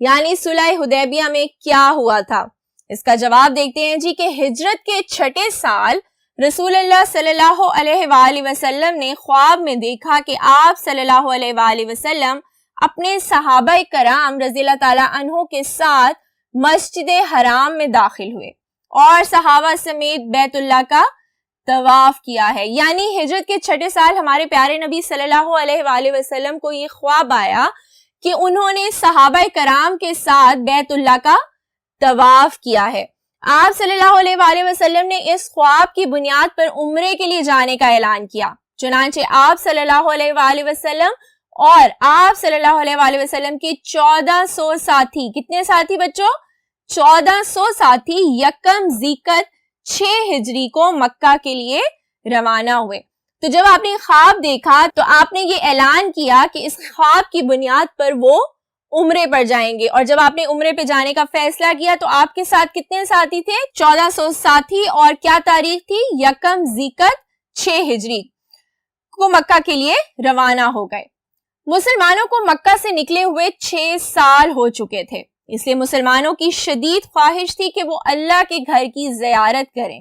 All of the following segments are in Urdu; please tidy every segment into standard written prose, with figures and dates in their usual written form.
یعنی صلح حدیبیہ میں کیا ہوا تھا؟ اس کا جواب دیکھتے ہیں جی کہ ہجرت کے چھٹے سال رسول اللہ صلی اللہ علیہ وآلہ وسلم نے خواب میں دیکھا کہ آپ صلی اللہ علیہ وآلہ وسلم اپنے صحابہ کرام رضی اللہ تعالیٰ عنہ کے ساتھ مسجد حرام میں داخل ہوئے اور صحابہ سمیت بیت اللہ کا طواف کیا ہے. یعنی ہجرت کے چھٹے سال ہمارے پیارے نبی صلی اللہ علیہ وآلہ وسلم کو یہ خواب آیا کہ انہوں نے صحابہ کرام کے ساتھ بیت اللہ کا طواف کیا ہے. آپ صلی اللہ علیہ وآلہ وسلم نے اس خواب کی بنیاد پر عمرے کے لیے جانے کا اعلان کیا. چنانچہ آپ صلی اللہ علیہ وآلہ وسلم اور آپ صلی اللہ علیہ وآلہ وسلم کے 1400 ساتھی، کتنے ساتھی بچوں؟ 1400 ساتھی یکم ذیقعدہ 6 ہجری کو مکہ کے لیے روانہ ہوئے. تو جب آپ نے خواب دیکھا تو آپ نے یہ اعلان کیا کہ اس خواب کی بنیاد پر وہ عمرے پر جائیں گے، اور جب آپ نے عمرے پہ جانے کا فیصلہ کیا تو آپ کے ساتھ کتنے ساتھی تھے؟ 1400 ساتھی. اور کیا تاریخ تھی؟ یکم ذیقعدہ 6 ہجری کو مکہ کے لیے روانہ ہو گئے. مسلمانوں کو مکہ سے نکلے ہوئے 6 سال ہو چکے تھے، اس لیے مسلمانوں کی شدید خواہش تھی کہ وہ اللہ کے گھر کی زیارت کریں.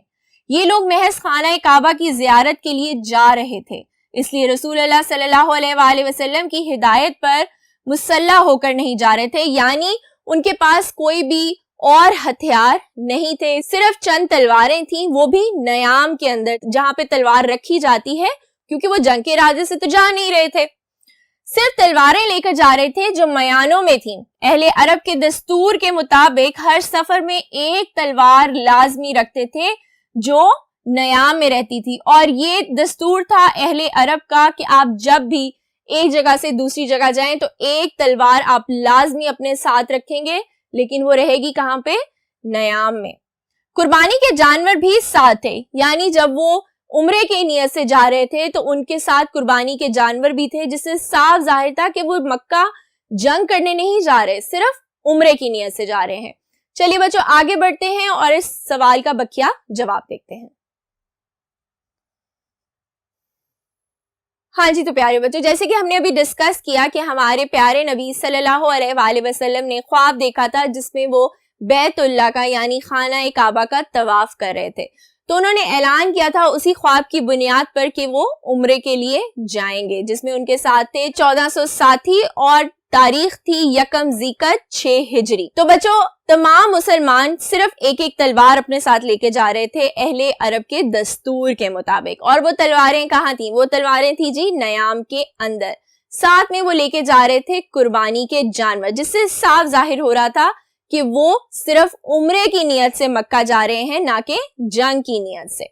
یہ لوگ محض خانہ کعبہ کی زیارت کے لیے جا رہے تھے، اس لیے رسول اللہ صلی اللہ علیہ وآلہ وسلم کی ہدایت پر مسلح ہو کر نہیں جا رہے تھے. یعنی ان کے پاس کوئی بھی اور ہتھیار نہیں تھے، صرف چند تلواریں تھیں، وہ بھی نیام کے اندر جہاں پہ تلوار رکھی جاتی ہے، کیونکہ وہ جنگ کے ارادے سے تو جا نہیں رہے تھے. صرف تلواریں لے کر جا رہے تھے جو میانوں میں تھیں. اہل عرب کے دستور کے مطابق ہر سفر میں ایک تلوار لازمی رکھتے تھے جو نیام میں رہتی تھی، اور یہ دستور تھا اہل عرب کا کہ آپ جب بھی ایک جگہ سے دوسری جگہ جائیں تو ایک تلوار آپ لازمی اپنے ساتھ رکھیں گے، لیکن وہ رہے گی کہاں پہ؟ نیام میں. قربانی کے جانور بھی ساتھ تھے، یعنی جب وہ عمرے کی نیت سے جا رہے تھے تو ان کے ساتھ قربانی کے جانور بھی تھے، جس سے صاف ظاہر تھا کہ وہ مکہ جنگ کرنے نہیں جا رہے، صرف عمرے کی نیت سے جا رہے ہیں. چلیے بچوں آگے بڑھتے ہیں اور اس سوال کا بقیہ جواب دیکھتے ہیں. ہاں جی، تو پیارے بچوں جیسے کہ ہم نے ابھی ڈسکس کیا کہ ہمارے پیارے نبی صلی اللہ علیہ وآلہ وسلم نے خواب دیکھا تھا جس میں وہ بیت اللہ کا یعنی خانہ کعبہ کا طواف کر رہے تھے. تو انہوں نے اعلان کیا تھا اسی خواب کی بنیاد پر کہ وہ عمرے کے لیے جائیں گے، جس میں ان کے ساتھ تھے 1400 ساتھی اور تاریخ تھی یکم ذیقعدہ 6 ہجری. تو بچوں تمام مسلمان صرف ایک ایک تلوار اپنے ساتھ لے کے جا رہے تھے اہل عرب کے دستور کے مطابق. اور وہ تلواریں کہاں تھیں؟ وہ تلواریں تھیں جی نیام کے اندر. ساتھ میں وہ لے کے جا رہے تھے قربانی کے جانور، جس سے صاف ظاہر ہو رہا تھا کہ وہ صرف عمرے کی نیت سے مکہ جا رہے ہیں، نہ کہ جنگ کی نیت سے.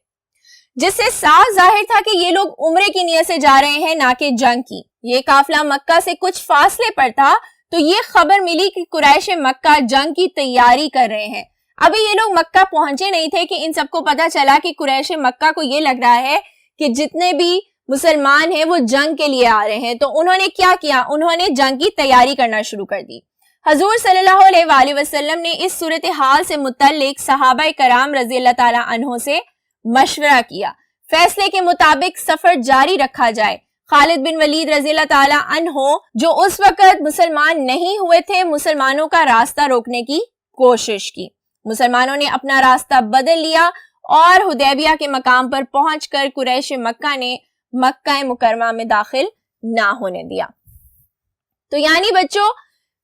جس سے صاف ظاہر تھا کہ یہ لوگ عمرے کی نیت سے جا رہے ہیں، نہ کہ جنگ کی. یہ قافلہ مکہ سے کچھ فاصلے پر تھا تو یہ خبر ملی کہ قریش مکہ جنگ کی تیاری کر رہے ہیں. ابھی یہ لوگ مکہ پہنچے نہیں تھے کہ ان سب کو پتا چلا کہ قریش مکہ کو یہ لگ رہا ہے کہ جتنے بھی مسلمان ہیں وہ جنگ کے لیے آ رہے ہیں. تو انہوں نے کیا کیا؟ انہوں نے جنگ کی تیاری کرنا شروع کر دی. حضور صلی اللہ علیہ وآلہ وسلم نے اس صورتحال سے متعلق صحابہ کرام رضی اللہ تعالیٰ عنہ سے مشورہ کیا. فیصلے کے مطابق سفر جاری رکھا جائے. خالد بن ولید رضی اللہ تعالیٰ عنہ جو اس وقت مسلمان نہیں ہوئے تھے، مسلمانوں کا راستہ روکنے کی کوشش کی. مسلمانوں نے اپنا راستہ بدل لیا اور حدیبیہ کے مقام پر پہنچ کر قریش مکہ نے مکہ مکرمہ میں داخل نہ ہونے دیا. تو یعنی بچوں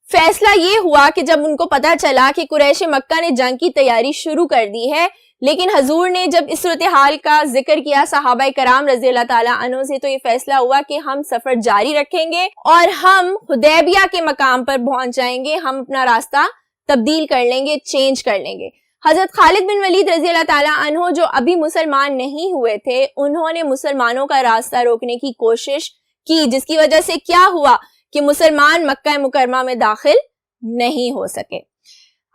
فیصلہ یہ ہوا کہ جب ان کو پتا چلا کہ قریش مکہ نے جنگ کی تیاری شروع کر دی ہے، لیکن حضور نے جب اس صورتحال کا ذکر کیا صحابہ کرام رضی اللہ تعالیٰ عنہ سے، تو یہ فیصلہ ہوا کہ ہم سفر جاری رکھیں گے اور ہم حدیبیہ کے مقام پر پہنچ جائیں گے. ہم اپنا راستہ تبدیل کر لیں گے، چینج کر لیں گے. حضرت خالد بن ولید رضی اللہ تعالیٰ عنہ جو ابھی مسلمان نہیں ہوئے تھے، انہوں نے مسلمانوں کا راستہ روکنے کی کوشش کی، جس کی وجہ سے کیا ہوا کہ مسلمان مکہ مکرمہ میں داخل نہیں ہو سکے.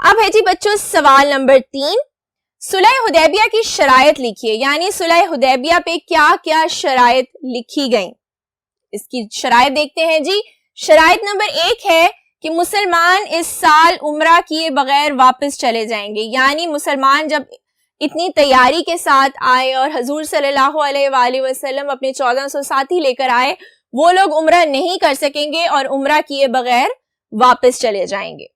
اب ہے جی بچوں سوال نمبر 3، صلح حدیبیہ کی شرائط لکھیے. یعنی صلح حدیبیہ پہ کیا کیا شرائط لکھی گئیں، اس کی شرائط دیکھتے ہیں جی. شرائط نمبر 1 ہے کہ مسلمان اس سال عمرہ کیے بغیر واپس چلے جائیں گے. یعنی مسلمان جب اتنی تیاری کے ساتھ آئے اور حضور صلی اللہ علیہ وآلہ وسلم اپنے 1400 ساتھی لے کر آئے، وہ لوگ عمرہ نہیں کر سکیں گے اور عمرہ کیے بغیر واپس چلے جائیں گے.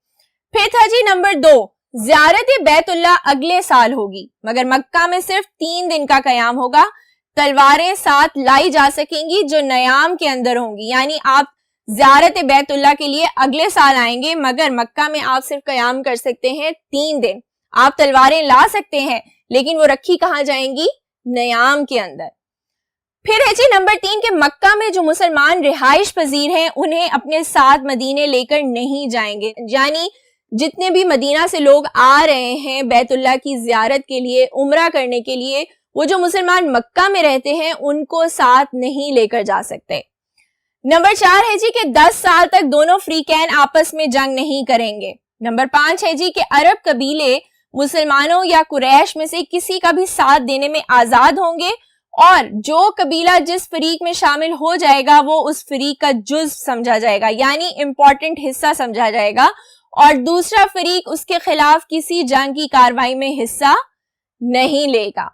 پھر تھا جی نمبر 2، زیارت بیت اللہ اگلے سال ہوگی مگر مکہ میں صرف 3 دن کا قیام ہوگا. تلواریں ساتھ لائی جا سکیں گی جو نیام کے اندر ہوں گی، یعنی آپ زیارت بیت اللہ کے لیے اگلے سال آئیں گے مگر مکہ میں آپ صرف قیام کر سکتے ہیں 3 دن. آپ تلواریں لا سکتے ہیں لیکن وہ رکھی کہاں جائیں گی؟ نیام کے اندر. پھر ہے جی نمبر 3 کہ مکہ میں جو مسلمان رہائش پذیر ہیں انہیں اپنے ساتھ مدینے لے کر نہیں جائیں گے، یعنی جتنے بھی مدینہ سے لوگ آ رہے ہیں بیت اللہ کی زیارت کے لیے، عمرہ کرنے کے لیے، وہ جو مسلمان مکہ میں رہتے ہیں ان کو ساتھ نہیں لے کر جا سکتے. نمبر 4 ہے جی کہ 10 سال تک دونوں فریقین آپس میں جنگ نہیں کریں گے. نمبر 5 ہے جی کہ عرب قبیلے مسلمانوں یا قریش میں سے کسی کا بھی ساتھ دینے میں آزاد ہوں گے، اور جو قبیلہ جس فریق میں شامل ہو جائے گا وہ اس فریق کا جزو سمجھا جائے گا، یعنی امپورٹنٹ حصہ سمجھا جائے گا، اور دوسرا فریق اس کے خلاف کسی جنگ کی کاروائی میں حصہ نہیں لے گا.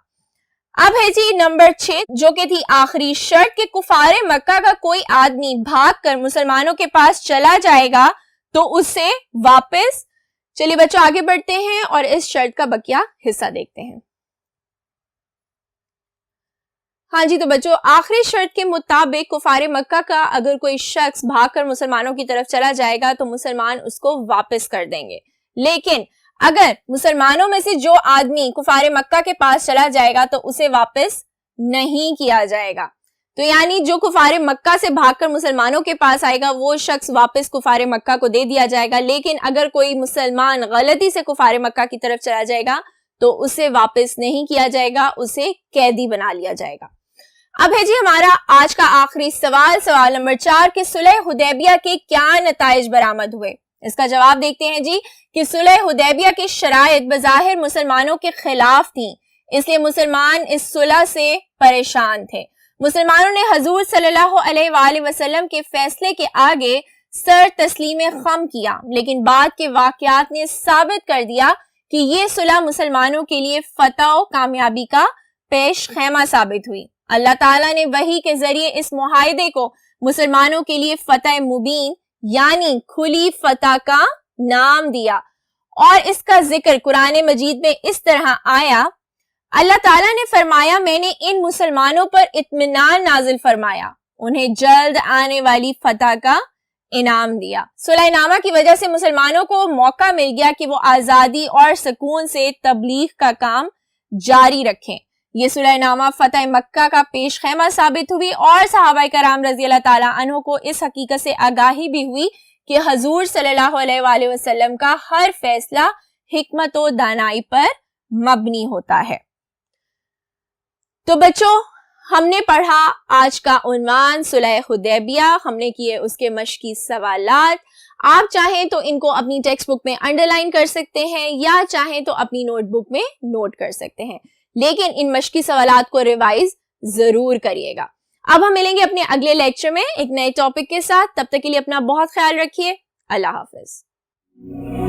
اب ہے جی نمبر 6 جو کہ تھی آخری شرط کہ کفار مکہ کا کوئی آدمی بھاگ کر مسلمانوں کے پاس چلا جائے گا تو اسے واپس. چلیے بچوں آگے بڑھتے ہیں اور اس شرط کا بقیہ حصہ دیکھتے ہیں. ہاں جی تو بچوں آخری شرط کے مطابق کفار مکہ کا اگر کوئی شخص بھاگ کر مسلمانوں کی طرف چلا جائے گا تو مسلمان اس کو واپس کر دیں گے، لیکن اگر مسلمانوں میں سے جو آدمی کفار مکہ کے پاس چلا جائے گا تو اسے واپس نہیں کیا جائے گا. تو یعنی جو کفار مکہ سے بھاگ کر مسلمانوں کے پاس آئے گا وہ شخص واپس کفار مکہ کو دے دیا جائے گا، لیکن اگر کوئی مسلمان غلطی سے کفار مکہ کی طرف چلا جائے گا تو اسے واپس نہیں کیا جائے گا، اسے قیدی بنا لیا جائے گا. اب ہے جی ہمارا آج کا آخری سوال نمبر 4 کہ صلح حدیبیہ کے کیا نتائج برآمد ہوئے. اس کا جواب دیکھتے ہیں جی کہ صلح حدیبیہ کی شرائط بظاہر مسلمانوں کے خلاف تھیں، اس لیے مسلمان اس صلح سے پریشان تھے. مسلمانوں نے حضور صلی اللہ علیہ وآلہ وسلم کے فیصلے کے آگے سر تسلیم خم کیا، لیکن بعد کے واقعات نے ثابت کر دیا کہ یہ صلح مسلمانوں کے لیے فتح و کامیابی کا پیش خیمہ ثابت ہوئی. اللہ تعالیٰ نے وحی کے ذریعے اس معاہدے کو مسلمانوں کے لیے فتح مبین یعنی کھلی فتح کا نام دیا، اور اس کا ذکر قرآن مجید میں اس طرح آیا. اللہ تعالیٰ نے فرمایا میں نے ان مسلمانوں پر اطمینان نازل فرمایا، انہیں جلد آنے والی فتح کا انعام دیا. صلح نامہ کی وجہ سے مسلمانوں کو موقع مل گیا کہ وہ آزادی اور سکون سے تبلیغ کا کام جاری رکھیں. یہ صلح نامہ فتح مکہ کا پیش خیمہ ثابت ہوئی، اور صحابہ کرام رضی اللہ تعالیٰ عنہ کو اس حقیقت سے آگاہی بھی ہوئی کہ حضور صلی اللہ علیہ وآلہ وسلم کا ہر فیصلہ حکمت و دانائی پر مبنی ہوتا ہے. تو بچوں ہم نے پڑھا آج کا عنوان صلح حدیبیہ، ہم نے کیے اس کے مشقی سوالات. آپ چاہیں تو ان کو اپنی ٹیکسٹ بک میں انڈر لائن کر سکتے ہیں یا چاہیں تو اپنی نوٹ بک میں نوٹ کر سکتے ہیں، لیکن ان مشقی سوالات کو ریوائز ضرور کریے گا. اب ہم ملیں گے اپنے اگلے لیکچر میں ایک نئے ٹاپک کے ساتھ. تب تک کے لیے اپنا بہت خیال رکھیے. اللہ حافظ.